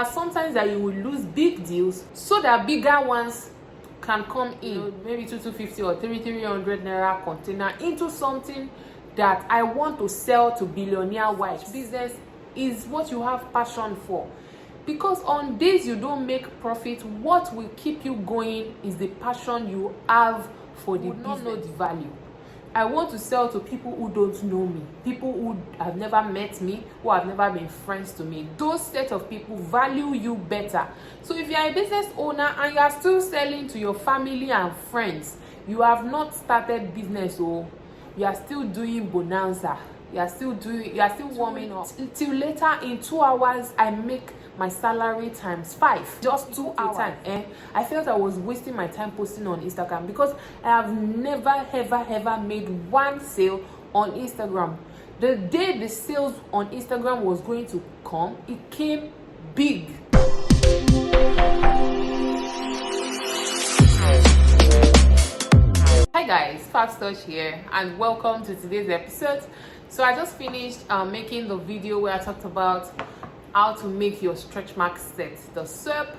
Sometimes that you will lose big deals so that bigger ones can come in, maybe 250 or 300 naira container into something that I want to sell to billionaire wives. Business is what you have passion for, because on days you don't make profit, what will keep you going is the passion you have for the business. Not know the value. I want to sell to people who don't know me, people who have never met me, who have never been friends to me. Those set of people value you better. So if you are a business owner and you are still selling to your family and friends, you have not started business, or you are still doing bonanza, you are still warming up till later. In 2 hours I make my salary times 5, just 2 hours. I felt I was wasting my time posting on Instagram, because I have never ever made one sale on Instagram. The day the sales on Instagram was going to come, it came big. Hi guys, Fabstouch here, and welcome to today's episode. So I just finished making the video where I talked about how to make your stretch mark set, the soap,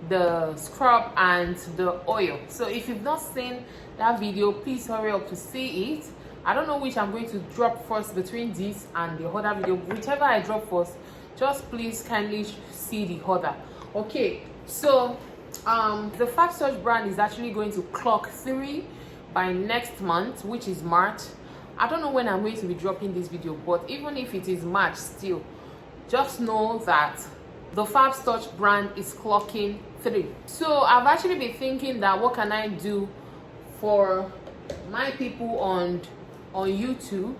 the scrub, and the oil. So if you've not seen that video, please hurry up to see it. I don't know which I'm going to drop first between this and the other video. Whichever I drop first, just please kindly see the other. Okay, so the Fabstouch brand is actually going to clock 3 by next month, which is March. I don't know when I'm going to be dropping this video, but even if it is March, still just know that the Fabstouch brand is clocking 3. So I've actually been thinking that what can I do for my people on YouTube,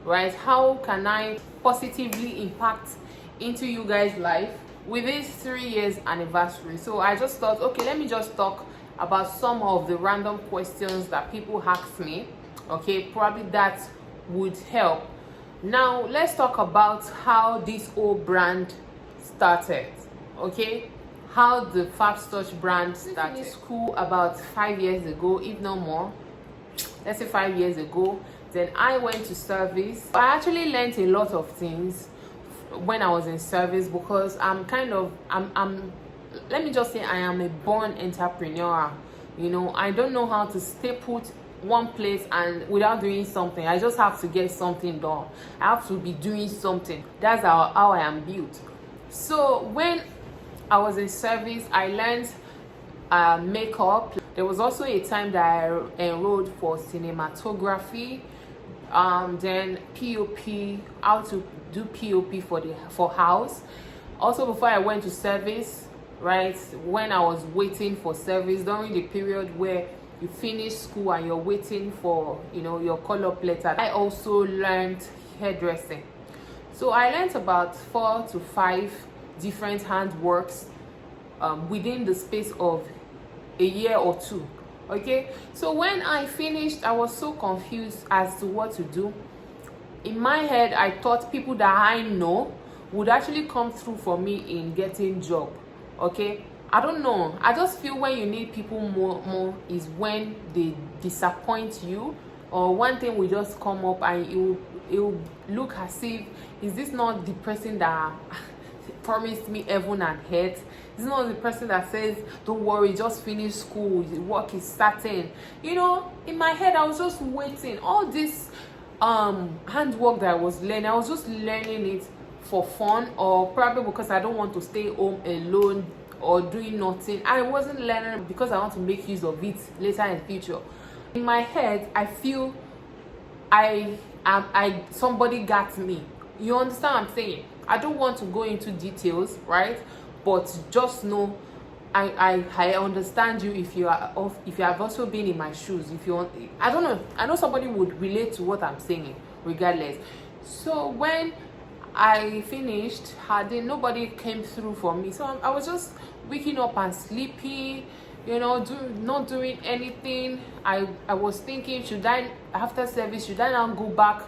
right? How can I positively impact into you guys' life with this 3 years anniversary? So I just thought, okay, let me just talk about some of the random questions that people ask me. Okay, probably that would help. Now let's talk about how this whole brand started. Okay, how the Fabstouch brand started. School about 5 years ago, if not more. Let's say 5 years ago. Then I went to service. I actually learned a lot of things when I was in service, because let me just say, I am a born entrepreneur. You know, I don't know how to stay put one place and without doing something. I just have to get something done. I have to be doing something. That's how I am built. So when I was in service, I learned makeup. There was also a time that I enrolled for cinematography, then POP, how to do POP for house. Also, before I went to service, right, when I was waiting for service, during the period where you finish school and you're waiting for, you know, your call-up letter, I also learned hairdressing. So I learned about 4 to 5 different handworks within the space of a year or 2. Okay, so when I finished, I was so confused as to what to do. In my head, I thought people that I know would actually come through for me in getting job. Okay, I don't know. I just feel when you need people more is when they disappoint you, or one thing will just come up and it will look as if, is this not the person that promised me heaven and earth? This is not the person that says, don't worry, just finish school, the work is starting. You know, in my head, I was just waiting. All this handwork that I was learning, I was just learning it for fun, or probably because I don't want to stay home alone or doing nothing. I wasn't learning because I want to make use of it later in the future. In my head, I feel somebody got me. You understand what I'm saying? I don't want to go into details, right? But just know I understand you if you have also been in my shoes. If you want, I don't know, I know somebody would relate to what I'm saying regardless. So when I finished, nobody came through for me. So I was just waking up and sleeping, you know, not doing anything. I was thinking, should I, after service, should I now go back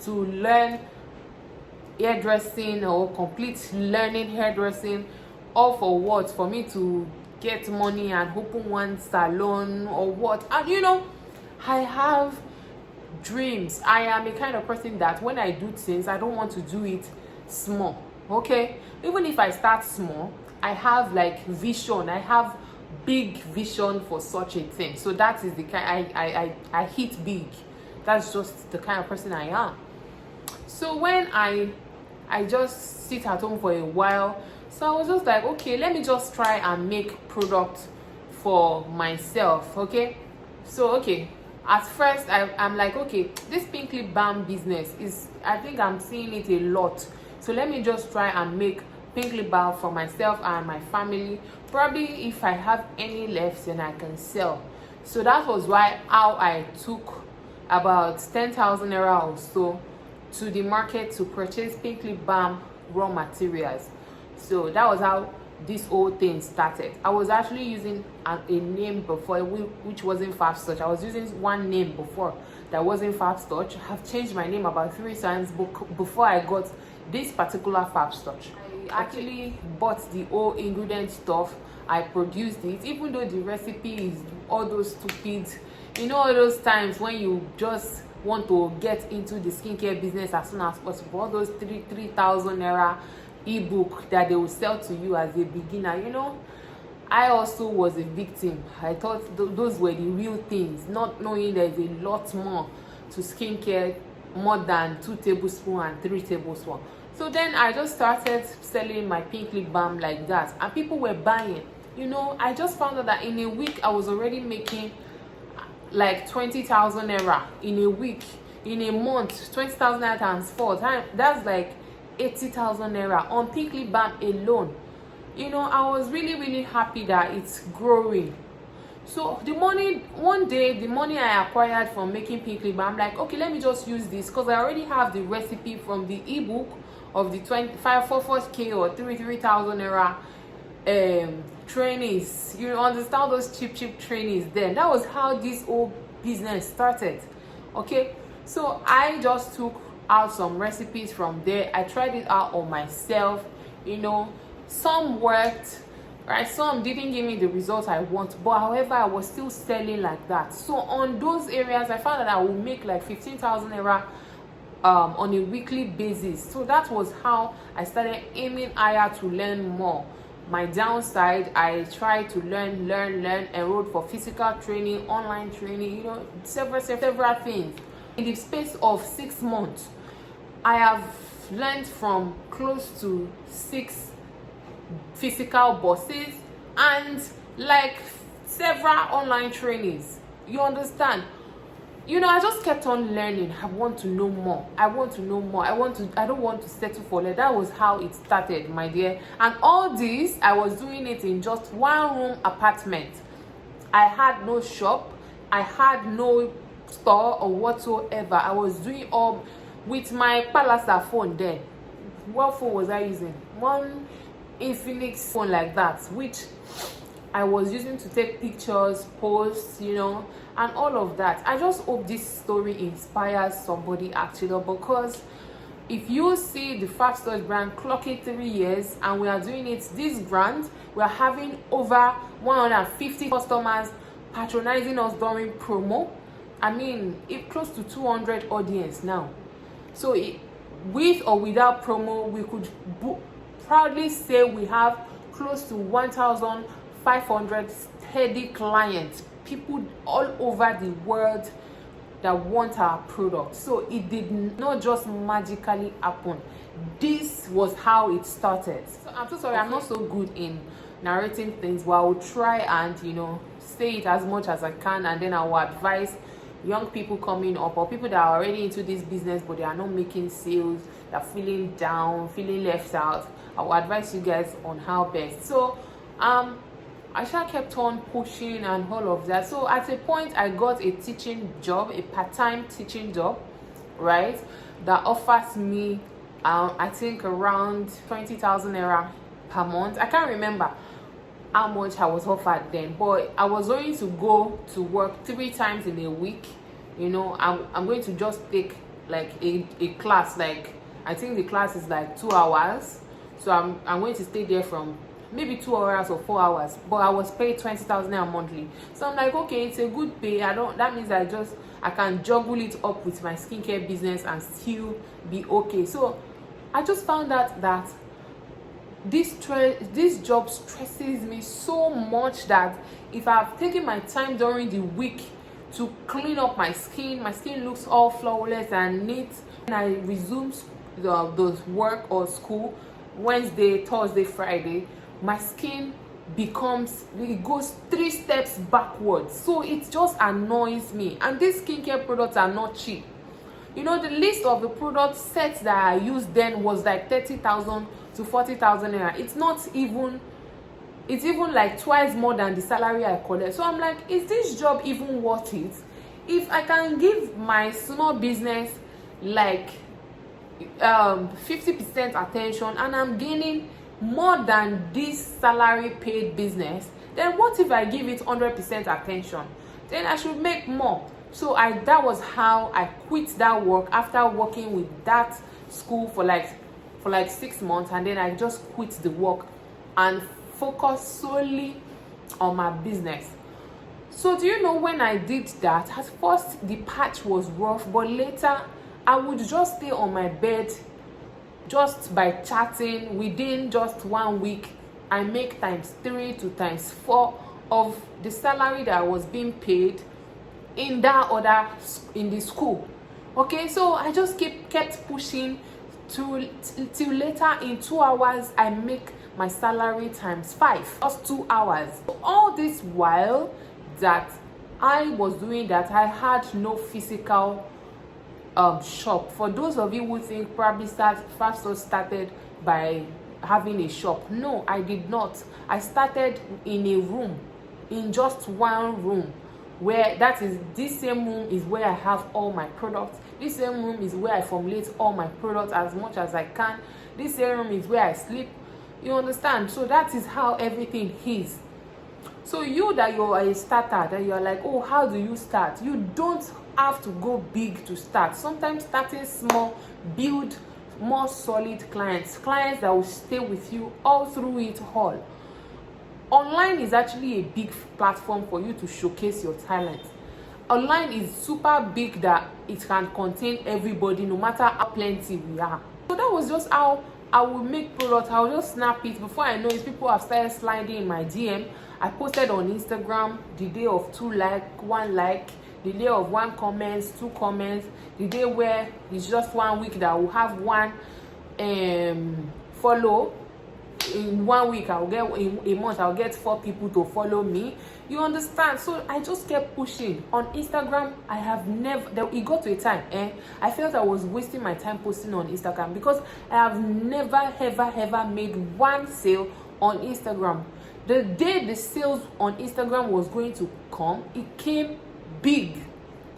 to learn hairdressing or complete learning hairdressing? All for what? For me to get money and open one salon or what? And you know, I have dreams. I am a kind of person that when I do things, I don't want to do it small. Okay, even if I start small, I have like vision. I have big vision for such a thing. So that is the kind I hit big. That's just the kind of person I am. So when I just sit at home for a while, so I was just like, okay, let me just try and make product for myself. Okay, so okay, at first I'm like, okay, this pink lip balm business is, I think I'm seeing it a lot, so let me just try and make pink lip balm for myself and my family. Probably if I have any left, then I can sell. So that was how I took about 10,000 naira or so to the market to purchase pink lip balm raw materials. So that was how this whole thing started. I was actually using a name before, which wasn't Fabstouch. I was using one name before that wasn't Fabstouch. I have changed my name about 3 times before I got this particular Fabstouch. I actually bought the whole ingredient stuff. I produced it, even though the recipe is all those stupid, all those times when you just want to get into the skincare business as soon as possible, all those 3,000 naira ebook that they will sell to you as a beginner. I also was a victim. I thought those were the real things, not knowing there's a lot more to skincare, more than 2 tablespoons and 3 tablespoons. So then I just started selling my pink lip balm like that, and people were buying. I just found out that in a week I was already making like 20,000 naira in a week. In a month, 20,000 naira times 4, that's like 80,000 naira on pink lip balm alone. I was really happy that it's growing. So one day the money I acquired from making pink lip balm, I'm like, okay, let me just use this, because I already have the recipe from the ebook of the 25 or 3,000 naira trainings. You understand those cheap trainings? Then that was how this whole business started. Okay, so I just took out some recipes from there. I tried it out on myself. Some worked, right? Some didn't give me the results I want, but however I was still selling like that. So on those areas I found that I would make like 15,000 naira on a weekly basis. So that was how I started aiming higher to learn more. My downside, I tried to learn, enrolled for physical training, online training, several things. In the space of 6 months, I have learned from close to 6 physical bosses and like several online trainings. You understand? I just kept on learning. I want to know more. I don't want to settle for less. That was how it started, my dear. And all this, I was doing it in just 1-room apartment. I had no shop. I had no store or whatsoever. I was doing all with my Palasa phone then. What phone was I using? One Infinix phone like that, which I was using to take pictures, posts, and all of that. I just hope this story inspires somebody actually, because if you see the Fabstouch brand clocking 3 years and we are doing it this brand, we are having over 150 customers patronizing us during promo. I mean, it's close to 200 audience now. So with or without promo, we could proudly say we have close to 1,500 steady clients, people all over the world that want our product. So it did not just magically happen. This was how it started. So I'm so sorry, I'm not so good in narrating things, but I will try and say it as much as I can, and then I will advise young people coming up or people that are already into this business but they are not making sales, they're feeling down, feeling left out. I will advise you guys on how best. So I kept on pushing and all of that. So at a point I got a teaching job, a part-time teaching job, right, that offers me I think around 20,000 naira per month. I can't remember how much I was offered then, but I was going to go to work 3 times in a week. I'm going to just take like a class, like I think the class is like 2 hours, so I'm going to stay there from maybe 2 hours or 4 hours, but I was paid 20,000 a monthly. So I'm like, okay, it's a good pay. That means I can juggle it up with my skincare business and still be okay. So I just found out that this job stresses me so much that if I've taken my time during the week to clean up my skin looks all flawless and neat, and I resume the work or school Wednesday, Thursday, Friday, my skin it goes 3 steps backwards. So it just annoys me. And these skincare products are not cheap. You know, the list of the product sets that I used then was like 30,000 to 40,000 naira. It's even like twice more than the salary I collect. So I'm like, is this job even worth it? If I can give my small business like 50% attention and I'm gaining more than this salary paid business, then what if I give it 100% attention? Then I should make more. So that was how I quit that work after working with that school for like 6 months, and then I just quit the work and focused solely on my business. So do you know, when I did that, at first the patch was rough, but later I would just stay on my bed just by chatting. Within just 1 week, I make ×3 to ×4 of the salary that I was being paid in the school. Okay, so I just kept pushing till later. In 2 hours I make my salary ×5, just 2 hours. All this while that I was doing that, I had no physical shop. For those of you who think probably Fabstouch started by having a shop, no, I did not. I started in a room, in just one room, where this same room is where I have all my products. This same room is where I formulate all my products as much as I can. This same room is where I sleep. You understand? So that is how everything is. So you that you're a starter, that you're like, oh, how do you start? You don't have to go big to start. Sometimes starting small, build more solid clients that will stay with you all through it all. Online is actually a big platform for you to showcase your talent. Online is super big that it can contain everybody, no matter how plenty we are. So that was just how I will make products. I'll just snap it. Before I know it, people have started sliding in my DM. I posted on Instagram the day of 1 like, the day of 1 comment, 2 comments, the day where it's just 1 week that I will have 1 follow. In 1 week, I'll get, in a month, I'll get 4 people to follow me. You understand? So I just kept pushing. On Instagram, I have never, it got to a time, I felt I was wasting my time posting on Instagram, because I have never, ever made 1 sale on Instagram. The day the sales on Instagram was going to come, it came big.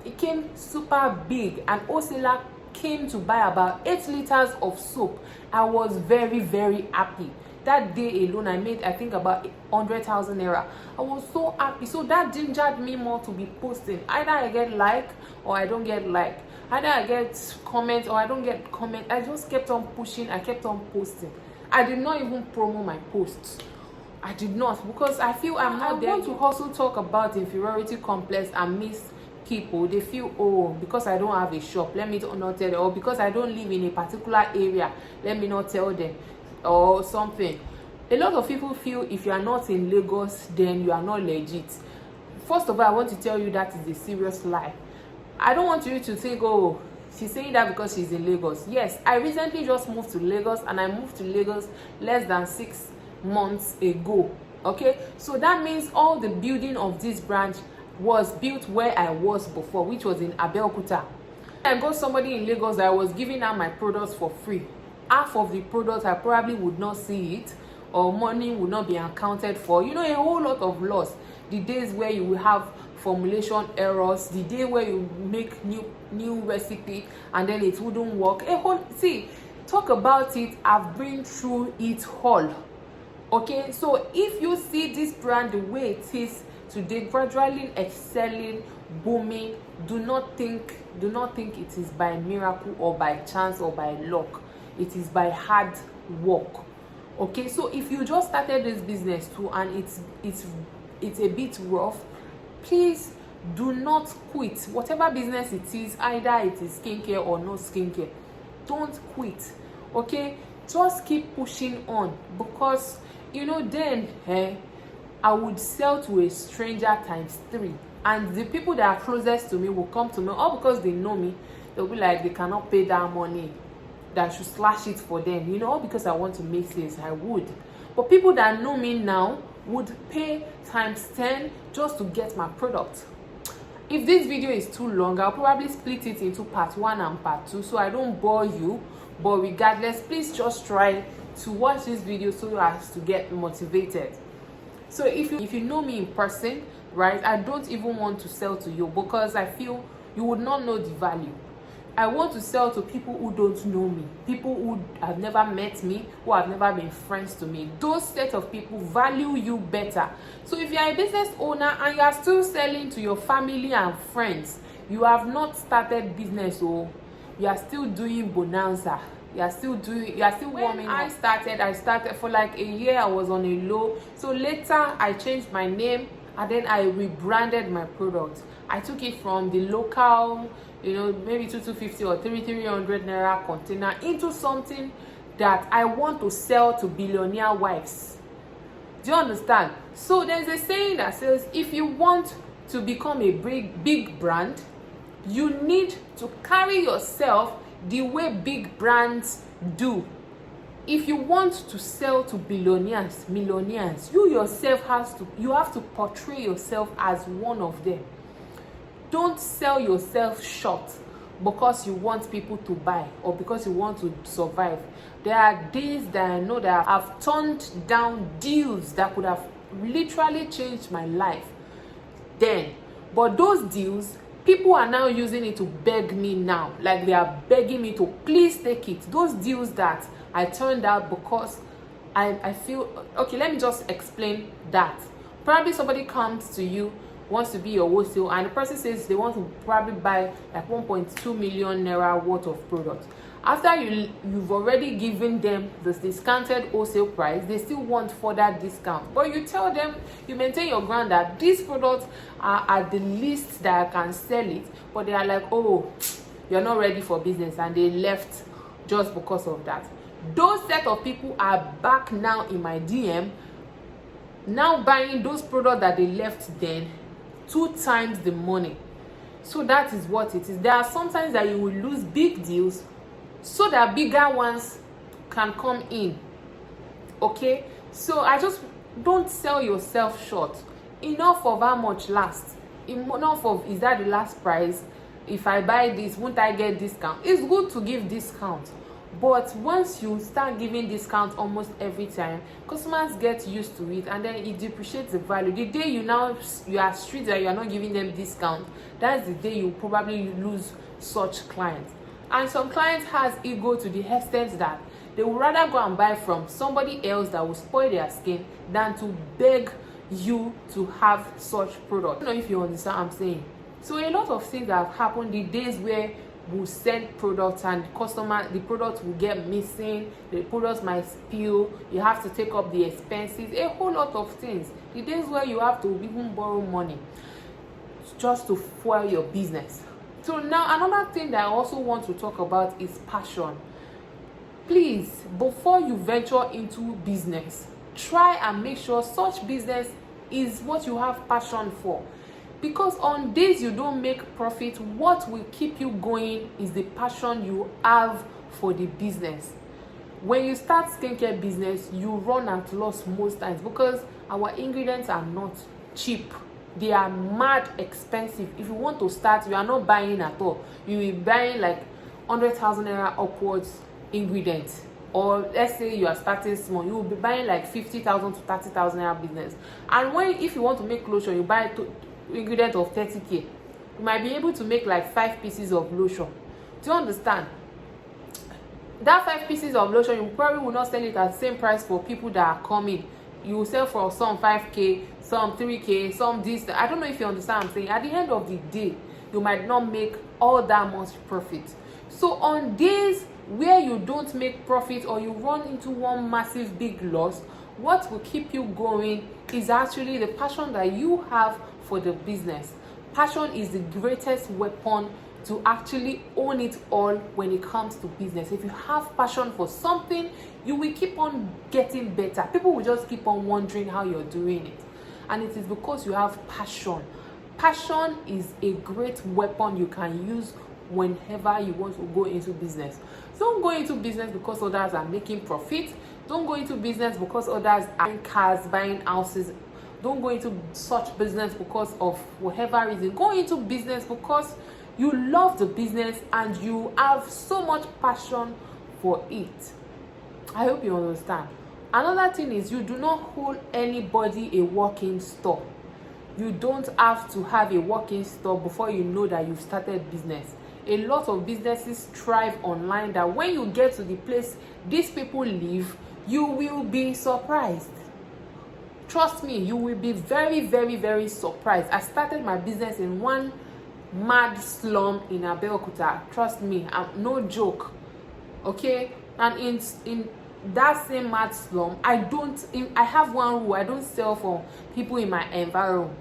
It came super big. And Osela came to buy about 8 liters of soap. I was very, very happy. That day alone, I made, I think, about 100,000 naira. I was so happy. So that gingered me more to be posting. Either I get like or I don't get like. Either I get comment or I don't get comment. I just kept on pushing. I kept on posting. I did not even promo my posts. I did not, because I feel I'm not there. I want to also talk about inferiority complex and miss people. They feel, oh, because I don't have a shop, let me not tell them, or because I don't live in a particular area, let me not tell them, or something. A lot of people feel if you are not in Lagos, then you are not legit. First of all, I want to tell you that is a serious lie. I don't want you to think, oh, she's saying that because she's in Lagos. Yes, I recently just moved to Lagos, and I moved to Lagos less than 6 months ago. Okay, so that means all the building of this branch was built where I was before, which was in Abeokuta. I got somebody in Lagos that I was giving out my products for free. Half of the products I probably would not see it, or money would not be accounted for. You know, a whole lot of loss. The days where you will have formulation errors, the day where you make new recipe and then it wouldn't work. See, talk about it. I've been through it all. Okay, so if you see this brand the way it is today, gradually excelling, booming, do not think it is by miracle or by chance or by luck. It is by hard work. Okay, so if you just started this business too and it's a bit rough, please do not quit. Whatever business it is, either it is skincare or no skincare, don't quit. Okay, just keep pushing on, because then I would sell to a stranger times 3, and the people that are closest to me will come to me, all because they know me. They'll be like, they cannot pay that money, that I should slash it for them, all because I want to make sales. I would. But people that know me now would pay times 10 just to get my product. If this video is too long, I'll probably split it into part 1 and part 2, so I don't bore you. But regardless, please just try to watch this video so as to get motivated. So if you know me in person, right, I don't even want to sell to you, because I feel you would not know the value. I want to sell to people who don't know me, people who have never met me, who have never been friends to me. Those set of people value you better. So if you are a business owner and you are still selling to your family and friends, you have not started business, or you are still doing bonanza. You are still warming up. I started for like a year. I was on a low. So later I changed my name, and then I rebranded my product. I took it from the local, maybe 250 or 300 naira container into something that I want to sell to billionaire wives. Do you understand? So there's a saying that says, if you want to become a big brand, you need to carry yourself the way big brands do. If you want to sell to billionaires, millionaires, you have to portray yourself as one of them. Don't sell yourself short because you want people to buy or because you want to survive. There are days that I know that I've turned down deals that could have literally changed my life then. But those deals, people are now using it to beg me now. Like they are begging me to please take it. Those deals that I turned out because I feel, okay, let me just explain that. Probably somebody comes to you, wants to be your wholesale, and the person says they want to probably buy like 1.2 million naira worth of products. After you've already given them the discounted wholesale price, they still want further discount. But you tell them, you maintain your ground that these products are at the least that I can sell it, but they are like, oh, you're not ready for business, and they left just because of that. Those set of people are back now in my DM, now buying those products that they left then 2 times the money. So that is what it is. There are sometimes that you will lose big deals so that bigger ones can come in. Okay, so I just don't sell yourself short. Enough of how much lasts. Enough of, is that the last price? If I buy this, won't I get discount? It's good to give discount, but once you start giving discount almost every time, customers get used to it, and then it depreciates the value. The day you are strict that you are not giving them discount, that's the day you probably lose such clients. And some clients has ego to the extent that they would rather go and buy from somebody else that will spoil their skin than to beg you to have such product. I don't know if you understand what I'm saying. So a lot of things have happened. The days where we send products and the product will get missing, the products might spill, you have to take up the expenses, a whole lot of things. The days where you have to even borrow money just to fuel your business. So now another thing that I also want to talk about is passion. Please, before you venture into business, try and make sure such business is what you have passion for. Because on days you don't make profit, what will keep you going is the passion you have for the business. When you start skincare business, you run at loss most times because our ingredients are not cheap. They are mad expensive. If you want to start, you are not buying at all. You will be buying like 100,000 naira upwards ingredients. Or let's say you are starting small, you will be buying like 50,000 to 30,000 naira business. And if you want to make lotion, you buy ingredient of 30k, you might be able to make like 5 pieces of lotion. Do you understand? That 5 pieces of lotion, you probably will not sell it at the same price for people that are coming. You will sell for some 5k, some 3k, some this. I don't know if you understand what I'm saying. At the end of the day, you might not make all that much profit. So on days where you don't make profit or you run into one massive big loss, what will keep you going is actually the passion that you have for the business. Passion is the greatest weapon to actually own it all when it comes to business. If you have passion for something, you will keep on getting better. People will just keep on wondering how you're doing it, and it is because you have passion. Passion is a great weapon you can use whenever you want to go into business. Don't go into business because others are making profit. Don't go into business because others are buying cars, buying houses. Don't go into such business because of whatever reason. Go into business because you love the business and you have so much passion for it. I hope you understand. Another thing is, you do not hold anybody a walk-in store. You don't have to have a walk-in store before you know that you've started business. A lot of businesses thrive online that when you get to the place these people live, you will be surprised. Trust me, you will be very, very, very surprised. I started my business in one mad slum in Abeokuta. Trust me, I'm no joke. Okay? And in that same mad slum, I have one rule: I don't sell for people in my environment.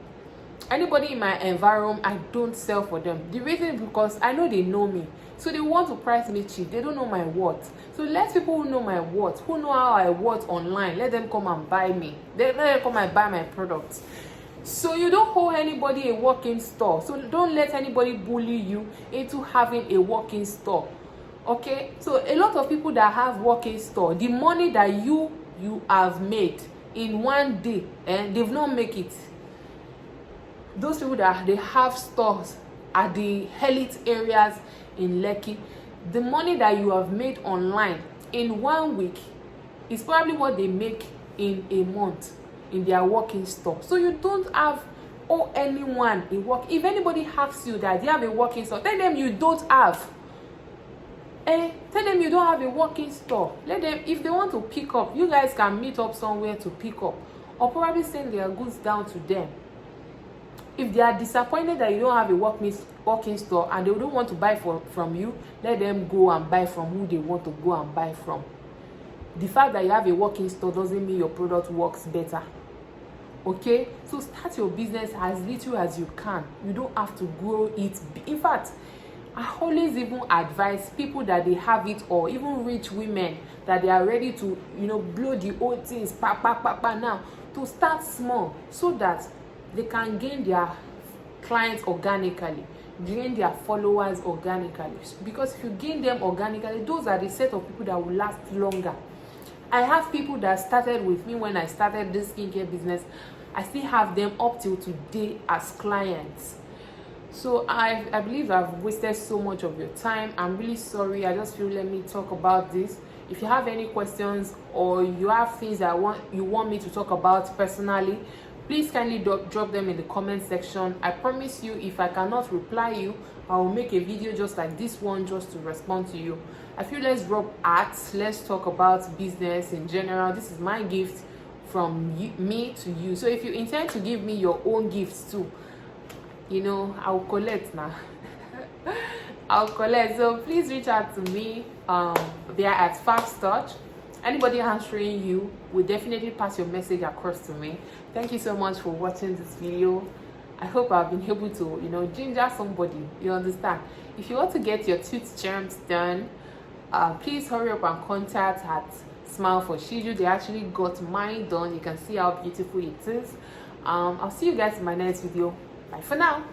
Anybody in my environment, I don't sell for them. The reason is because I know they know me, so they want to price me cheap. They don't know my worth. So let people who know my worth, who know how I worth online, let them come and buy me. Let them come and buy my products. So you don't hold anybody a walk-in store. So don't let anybody bully you into having a walk-in store. Okay? So a lot of people that have walk-in store, the money that you have made in one day, and they've not make it. Those people that they have stores at the elite areas in Lekki, the money that you have made online in 1 week is probably what they make in a month in their walk-in store. So you don't have anyone a walk. If anybody asks you that they have a walk-in store, tell them you don't have. Tell them you don't have a walk-in store. Let them, if they want to pick up, you guys can meet up somewhere to pick up, or probably send their goods down to them. If they are disappointed that you don't have a walk-in store and they don't want to buy from you, let them go and buy from who they want to go and buy from. The fact that you have a walk-in store doesn't mean your product works better. Okay? So start your business as little as you can. You don't have to grow it. In fact, I always even advise people that they have it, or even rich women that they are ready to, blow the old things, now, to start small so that they can gain their clients organically, gain their followers organically. Because if you gain them organically, those are the set of people that will last longer. I have people that started with me when I started this skincare business. I still have them up till today as clients. So I believe I've wasted so much of your time. I'm really sorry. I just feel, let me talk about this. If you have any questions or you have things that you want me to talk about personally, please kindly drop them in the comment section. I promise you, if I cannot reply you, I will make a video just like this one just to respond to you. I feel, let's drop arts, let's talk about business in general. This is my gift from me to you. So if you intend to give me your own gifts too, I'll collect now. I'll collect. So please reach out to me. They are at Fabstouch. Anybody answering you will definitely pass your message across to me. Thank you so much for watching this video. I hope I've been able to, ginger somebody. You understand? If you want to get your tooth germs done, please hurry up and contact at Smile for Shiju. They actually got mine done. You can see how beautiful it is. I'll see you guys in my next video. Bye for now.